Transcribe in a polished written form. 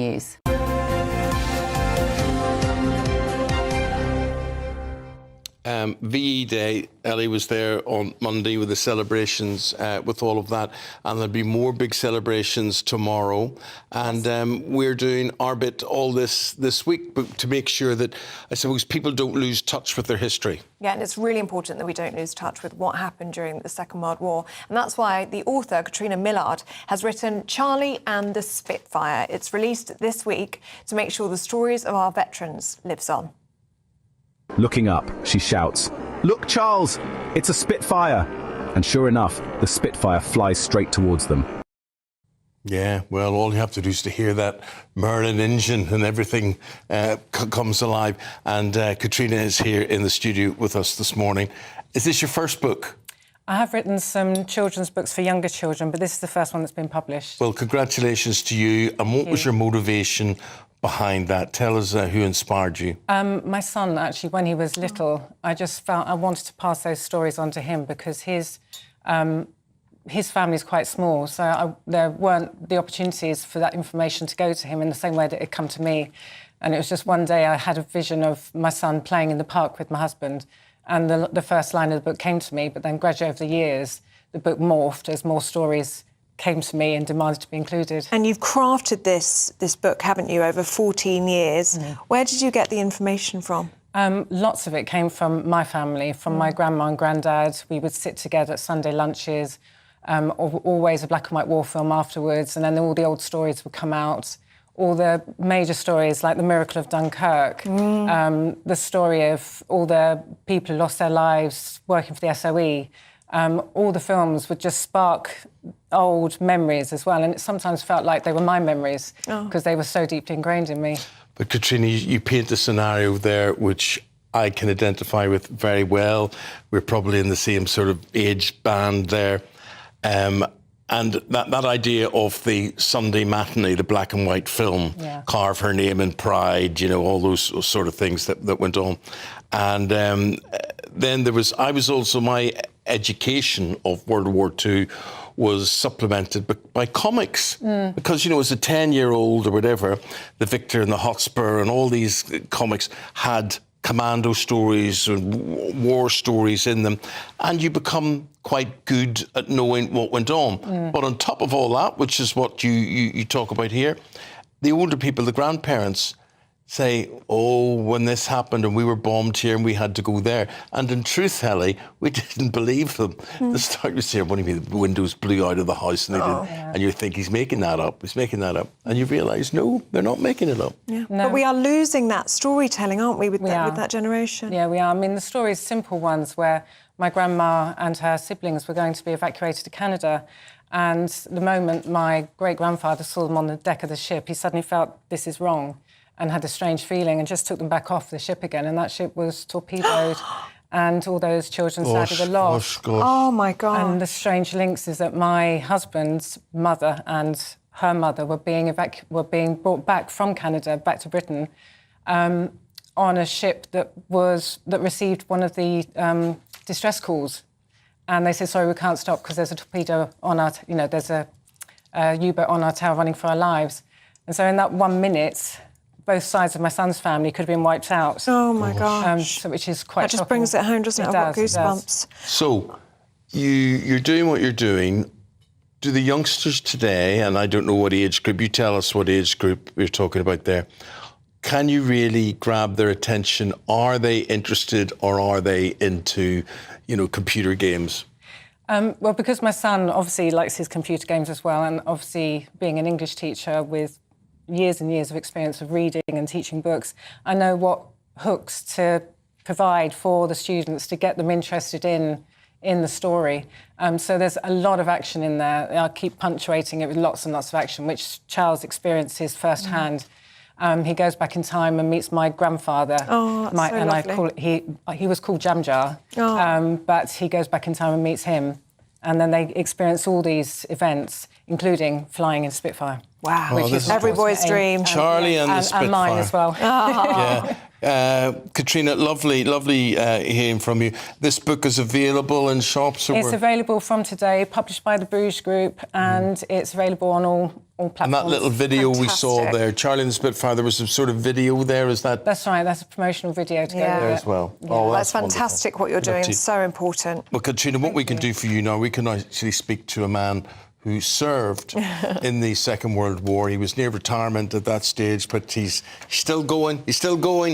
news. VE Day, Ellie was there on Monday with the celebrations, with all of that, and there'll be more big celebrations tomorrow. And we're doing our bit all this week to make sure that, I suppose, people don't lose touch with their history. Yeah, and it's really important that we don't lose touch with what happened during the Second World War. And that's why the author, K J Millard, has written Charlie and the Spitfire. It's released this week to make sure the stories of our veterans lives on. Looking up, she shouts, "Look, Charles, it's a Spitfire!" And sure enough, the Spitfire flies straight towards them. Yeah, well, all you have to do is to hear that Merlin engine and everything comes alive. And Katrina is here in the studio with us this morning. Is this your first book? I have written some children's books for younger children, but this is the first one that's been published. Well, congratulations to you. And what was your motivation behind that? Tell us who inspired you. My son, actually, when he was little, I just felt I wanted to pass those stories on to him because his family's quite small, so there weren't the opportunities for that information to go to him in the same way that it come to me. And it was just one day I had a vision of my son playing in the park with my husband, and the first line of the book came to me, but then gradually over the years, the book morphed as more stories came to me and demanded to be included. And you've crafted this book, haven't you, over 14 years. Where did you get the information from? Lots of it came from my family, from my grandma and granddad. We would sit together at Sunday lunches, always a black and white war film afterwards, and then all the old stories would come out. All the major stories, like the miracle of Dunkirk, the story of all the people who lost their lives working for the SOE, all the films would just spark old memories as well, and it sometimes felt like they were my memories because they were so deeply ingrained in me. But Katrina, you paint a scenario there which I can identify with very well. We're probably in the same sort of age band there. And that idea of the Sunday matinee, the black and white film, carve her name in pride, you know, all those sort of things that went on. And then I was also, my education of World War II was supplemented by comics. Because, you know, as a 10-year-old or whatever, the Victor and the Hotspur and all these comics had commando stories and war stories in them, and you become quite good at knowing what went on. But on top of all that, which is what you talk about here, the older people, the grandparents, say, oh, when this happened and we were bombed here and we had to go there. And in truth, Ellie, we didn't believe them. The start was saying, what do you mean, the windows blew out of the house and they didn't? And you think, he's making that up, And you realise, no, they're not making it up. No. But we are losing that storytelling, aren't we, with that generation? Yeah, we are. I mean, the stories, simple ones, where my grandma and her siblings were going to be evacuated to Canada, and the moment my great-grandfather saw them on the deck of the ship, he suddenly felt, this is wrong, and had a strange feeling and just took them back off the ship again, and that ship was torpedoed and all those children sadly were lost. Oh, my God. And the strange links is that my husband's mother and her mother were being brought back from Canada, back to Britain, on a ship that received one of the distress calls. And they said, sorry, we can't stop because there's a torpedo on our, there's a U-boat on our tail running for our lives. And so in that 1 minute, both sides of my son's family could have been wiped out. Oh, my gosh. Which is quite shocking. That just brings it home, doesn't it? I've got goosebumps. So, you're doing what you're doing. Do the youngsters today, and I don't know what age group, you tell us what age group you're talking about there, can you really grab their attention? Are they interested or are they into, computer games? Well, because my son obviously likes his computer games as well, and obviously being an English teacher with years and years of experience of reading and teaching books, I know what hooks to provide for the students to get them interested in the story. So there's a lot of action in there. I keep punctuating it with lots and lots of action, which Charles experiences firsthand. He goes back in time and meets my grandfather. Oh, that's so lovely. I call it, he was called Jam Jar, but he goes back in time and meets him. And then they experience all these events, including flying in Spitfire. Wow, which is every boy's dream. Charlie and the Spitfire. And mine as well. Yeah. Katrina, lovely hearing from you. This book is available in shops? It's available from today, published by the Bruges Group, and it's available on all platforms. And that little video we saw Fantastic. there, Charlie and the Spitfire, there was some sort of video there, is that? That's right, that's a promotional video to go Yeah. with There it. as well. Yeah. Oh, That's wonderful. fantastic what you're doing. Lovely. So important. Well, Katrina, what we can do for you now, we can actually speak to a man who served in the Second World War. He was near retirement at that stage, but he's still going. He's still going.